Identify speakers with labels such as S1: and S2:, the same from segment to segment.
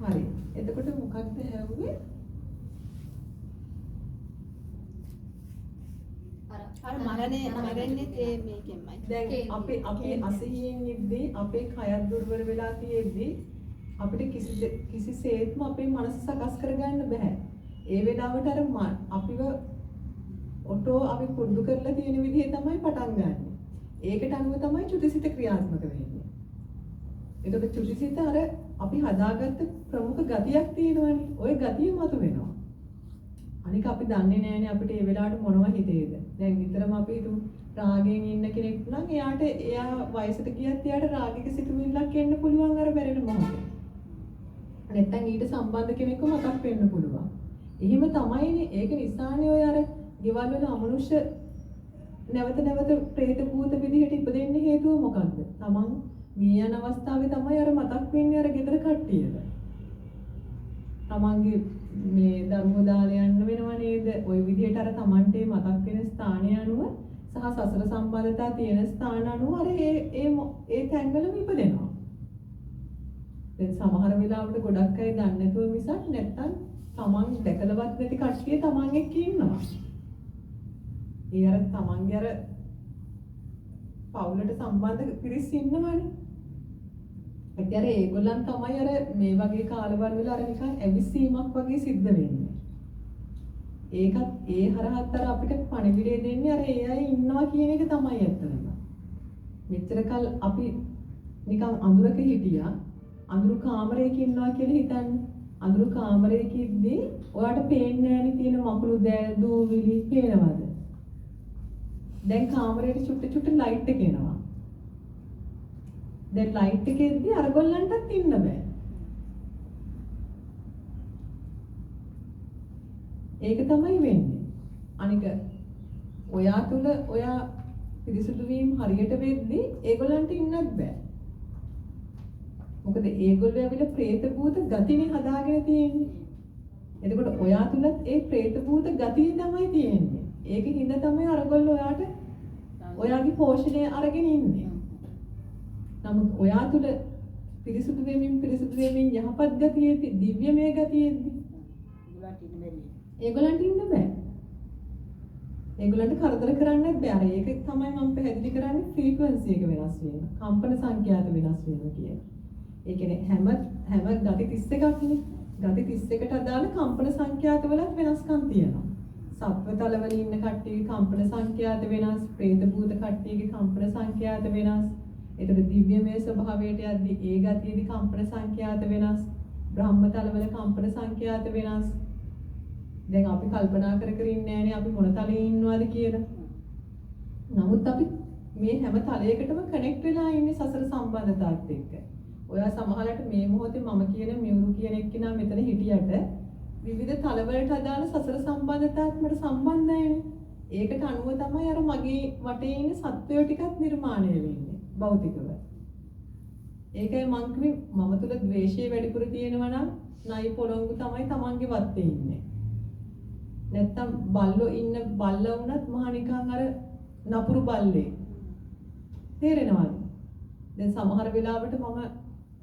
S1: හරි. එතකොට මොකක්ද හැවුවේ?
S2: අර මරන්නේ මේකෙන්මයි.
S1: දැන් අපි අසහියෙන් ඉද්දී අපේ කයත් දුර්වල වෙලා තියෙද්දී අපිට කිසිසේත්ම අපේ මනස සකස් කරගන්න බෑ. ඒ වෙලාවට අර අපිව ඔටෝ අපි පුරුදු කරලා තියෙන විදිහේ තමයි පටන් ගන්න. ඒකට අනුව තමයි චුතිසිත ක්‍රියාත්මක වෙන්නේ. ඒකට චුතිසිත අර අපි හදාගත්ත ප්‍රමුඛ ගතියක් තියෙනවනේ. ওই ගතිය මතුවෙනවා. අනික අපි දන්නේ නැහැනේ අපිට ඒ වෙලාවට මොනව හිතේද. දැන් විතරම අපි හිතමු රාගයෙන් ඉන්න කෙනෙක් නම් එයා වයසට ගියත් එයාට රාගික සිතුවිල්ලක් එන්න පුළුවන් අර බැරෙන මොහොතේ. නැත්තම් ඊට සම්බන්ධ කෙනෙක්ව මතක් වෙන්න පුළුවන්. එහෙම තමයිනේ. ඒක නිසානේ ඔය අර ගෙවල් වල අමනුෂ්‍ය නැවත പ്രേත භූත විදිහට ඉපදෙන්න හේතුව මොකක්ද? තමන් මිය යන අවස්ථාවේ තමයි අර මතක් වෙන්නේ අර ගෙදර කට්ටියට. තමන්ගේ මේ දරුවෝ දාලා යන්න වෙනව නේද? ওই විදිහට අර තමන්ට මතක් වෙන ස්ථානය අනුව සහ සසර සම්බන්ධතා තියෙන ස්ථාන අනුව අර ඒ තැන්වලම ඉපදෙනවා. දැන් සමහර වෙලාවට ගොඩක් අය දන්නේ නැතුව මිසක් නැත්තම් තමන් දැකලවත් නැති කට්ටිය තමන් එක්ක ඉන්නවා. ඒ අර තමන්ගේ අර පවුලට සම්බන්ධ පිරිස් ඉන්නවනේ. ඒතර ඒගොල්ලන් තමයි අර මේ වගේ කාලවල වල අර නිකන් ඇවිස්සීමක් වගේ සිද්ධ වෙන්නේ. ඒකත් ඒ හරහත් අර අපිට පණිවිඩය දෙන්නේ අර ඒ අය ඉන්නවා කියන එක තමයි ඇත්තටම. මෙච්චර කල් අපි නිකන් අඳුරක හිටියා. අඳුරු කාමරයක ඉන්නවා කියලා හිතන්නේ. අඳුරු කාමරයක ඉද්දී ඔයාට පේන්නේ නැණි තියෙන මකුළු දැල් දූවිලි පේනවද? දැන් කාමරේට චුට්ට ලයිට් එක එනවා. දැන් ලයිට් එකෙද්දී අරගොල්ලන්ටත් ඉන්න බෑ. ඒක තමයි වෙන්නේ. අනික ඔයා තුල ඔයා පිරිසුදු වීම හරියට වෙද්දී ඒගොල්ලන්ට ඉන්නත් බෑ. මොකද ඒගොල්ලෝ ඇවිල්ලා പ്രേත භූත ගතිනේ හදාගෙන තියෙන්නේ. එතකොට ඔයා තුලත් ඒ പ്രേත භූත ගතිය තමයි තියෙන්නේ. ඒකෙන් හින්දා තමයි අරගොල්ලෝ ඔයාට ඔයාගේ පෝෂණය අරගෙන ඉන්නේ. නමුත් ඔයා තුල පිරිසුදු වෙමින් යහපත් ගතියේ දිව්‍යමය ගතියෙද්දි ඒගොල්ලන්ට ඉන්න බෑ. ඒගොල්ලන්ට කරදර කරන්නත් බෑ. අර ඒක තමයි මම පැහැදිලි කරන්නේ ෆ්‍රීකවන්සි එක වෙනස් වීම. කම්පන සංඛ්‍යාත වෙනස් වීම කියන්නේ. ඒ කියන්නේ හැම ගති 31ක්නේ. ගති 31ට අදාළ කම්පන සංඛ්‍යාත වලත් වෙනස්කම් තියෙනවා. සත්වතල වල ඉන්න කට්ටියගේ කම්පන සංඛ්‍යාත වෙනස්, പ്രേත භූත කට්ටියගේ කම්පන සංඛ්‍යාත වෙනස්. ඒතර දිව්‍යමය ස්වභාවයට යද්දී ඒ ගතියේදී කම්පන සංඛ්‍යාත වෙනස්, බ්‍රහ්මතල වල කම්පන සංඛ්‍යාත වෙනස්. දැන් අපි කල්පනා කර ඉන්නේ නැහනේ අපි මොන තලයේ ඉන්නවද කියලා. නමුත් අපි මේ හැම තලයකටම කනෙක්ට් වෙලා ඉන්නේ සසර සම්බන්ධතාවත් එක්ක. ඔයා සමහරවිට මේ මොහොතේ මම කියන මියුරු කියන එක්කිනා මෙතන හිටියට විවිධ තලවලට අදාළ සසර සම්බන්ධතාවත් මට සම්බන්ධයිනේ. ඒකට අනුව තමයි අර මගේ වටේ ඉන්න සත්වයෝ ටිකක් නිර්මාණය වෙන්නේ භෞතිකව. ඒකයි මං කිව්වේ මම තුල ද්වේෂය වැඩිපුර තියෙනවා නම් නයි පොළොංගු තමයි Tamanගේ වත්තේ ඉන්නේ. නැත්තම් බල්ලෝ ඉන්න බල්ලා වුණත් මහා නිකන් අර නපුරු බල්ලේ. තේරෙනවද? දැන් සමහර වෙලාවට මම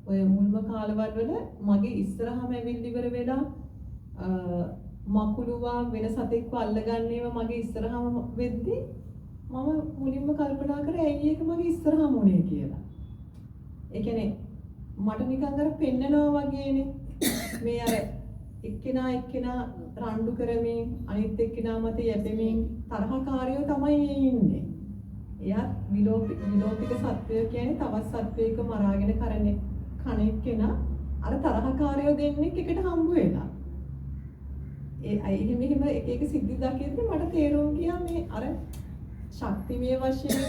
S1: ඔය මුල්ම කාලවල වල මගේ ඉස්සරහම ඇවිල්ලි ඉවර වෙලා මකුළුවා වෙන සතෙක්ව අල්ලගන්නේම මගේ ඉස්සරහම වෙද්දි මම මුලින්ම කල්පනා කරේ ඇයි ඒක මගේ ඉස්සරහම උනේ කියලා. ඒ කියන්නේ මට නිකන් අර පෙන්නනවා වගේනේ මේ අර එක්කෙනා රණ්ඩු කරමින් අනිත් එක්කෙනා මත යැපෙමින් තරහකාරයෝ තමයි ඉන්නේ. එයාත් විලෝපික සත්වය කියන්නේ තවත් සත්වයක මරාගෙන කන එක්කෙනා අර තරහකාරයෝ දෙන්නෙක් එකට හම්බ වෙලා. එහෙම එක සිද්ධි දකිද්දි මට තේරුම් ගියා මේ අර ශක්තිමය වශයෙන්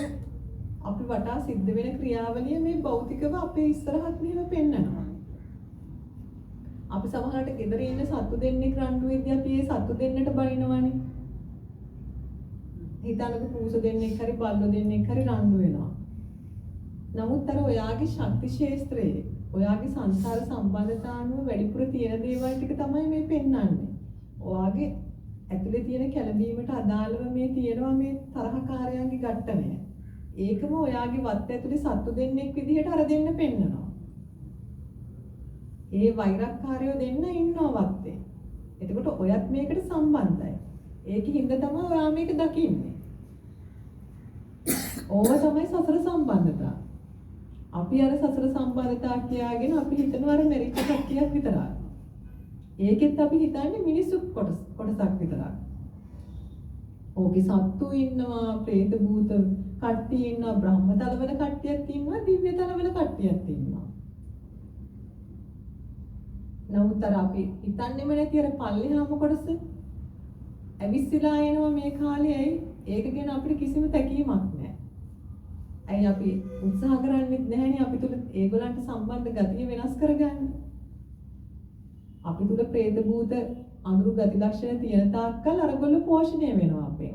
S1: අපි වටා සිද්ධ වෙන ක්‍රියාවලිය මේ භෞතිකව අපේ ඉස්සරහත් මෙහෙම පෙන්නනවා. අපි සමහරට ගෙදර ඉන්න සත්තු දෙන්නෙක් රණ්ඩු වෙද්දී අපි ඒ සත්තු දෙන්නට බනිනවනේ. හිතන්නකෝ පූස දෙන්නෙක් හරි බල්ලෝ දෙන්නෙක් හරි රණ්ඩු වෙනවා. නමුත් අර ඔයාගේ ශක්ති ශේස්ත්‍රයේ ඔයාගේ සංසාර සම්බන්ධතාවුව වැඩිපුර තියෙන දේවල් ටික තමයි මේ පෙන්වන්නේ. ඔයාගේ ඇතුලේ තියෙන කැළඹීමට අදාළව මේ තියෙනවා මේ තරහකාරයන්ගේ ඝට්ටනය. ඒකම ඔයාගේ වත් ඇතුලේ සත්තු දෙන්නෙක් විදිහට අර දෙන්න පෙන්නනවා. ඒ වෛරක්කාරයෝ දෙන්න ඉන්නවා වත්තේ. එතකොට ඔයත් මේකට සම්බන්ධයි. ඒකින්ද තමයි ඔයා මේක දකින්නේ. ඕව තමයි සසර සම්බන්ධතා. අපි අර සසර සම්බන්ධතා කියාගෙන අපි හිතනවා අර මෙරික කට්ටියක් විතරයි. ඒකෙත් අපි හිතන්නේ මිනිස්සු කොටසක් විතරයි. ඕකේ සත්තු ඉන්නවා, പ്രേත භූත කට්ටිය ඉන්නවා, බ්‍රහ්ම තලවල කට්ටියක් ඉන්නවා, දිව්‍ය තලවල කට්ටියක් ඉන්නවා. නමුත් අර අපි හිතන්නේම නැති අර පල්ලෙහාම කොටස ඇවිස්සලා එනවා මේ කාලේ. ඇයි? ඒක ගැන අපිට කිසිම තැකීමක් නැහැ. ඇයි අපි උත්සාහ කරන්නේ නැහැනේ අපි තුල ඒගොල්ලන්ට සම්බන්ධ ගතිය වෙනස් කරගන්න. අපි තුල പ്രേත භූත අඳුරු ගති ලක්ෂණ තියෙන තාක්කල් අරගොල්ලෝ පෝෂණය වෙනවා අපේ.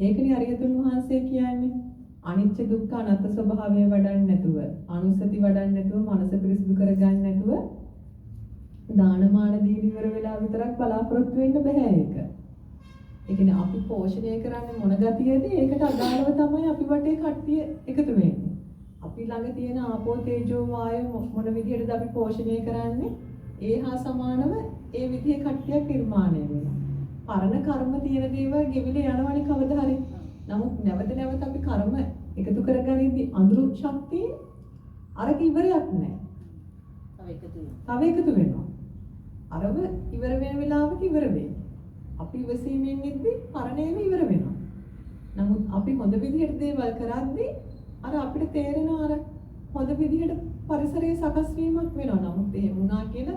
S1: ඒකනේ අරියතුන් වහන්සේ කියන්නේ අනිච්ච දුක්ඛ අනාත්ම ස්වභාවය වඩන්නේ නැතුව, අනුසති වඩන්නේ නැතුව, මනස පිරිසිදු කරගන්නේ නැතුව දානමාන දීලි ඉවර වෙලා විතරක් බලාපොරොත්තු වෙන්න බෑ ඒක. ඒ කියන්නේ අපි පෝෂණය කරන්නේ මොන ගතියද? ඒකට අදාළව තමයි අපි වටේ කට්ටිය එකතු වෙන්නේ. අපි ළඟ තියෙන ආපෝ තේජෝ වායෝ මොන විදිහටද අපි පෝෂණය කරන්නේ? ඒ හා සමානව ඒ විදිහේ කට්ටියක් නිර්මාණය වෙනවා. පරණ කර්ම තියෙන දේවල් ගෙවිලා යනවනේ කවදා හරි. නමුත් නැවත අපි කර්ම එකතු කරගනිද්දී අඳුරු ශක්තිය අරක ඉවරයක් නැහැ. තව එකතු වෙනවා. අරව ඉවර වෙන වෙලාවක ඉවර වෙයි. අපි ඉවසීමෙන් ඉද්දී පරණේම ඉවර වෙනවා. නමුත් අපි හොඳ විදිහට දේවල් කරද්දී අර අපිට තේරෙනවා අර හොඳ විදිහට පරිසරයේ සකස් වීමක් වෙනවා. නමුත් එහෙම වුණා කියලා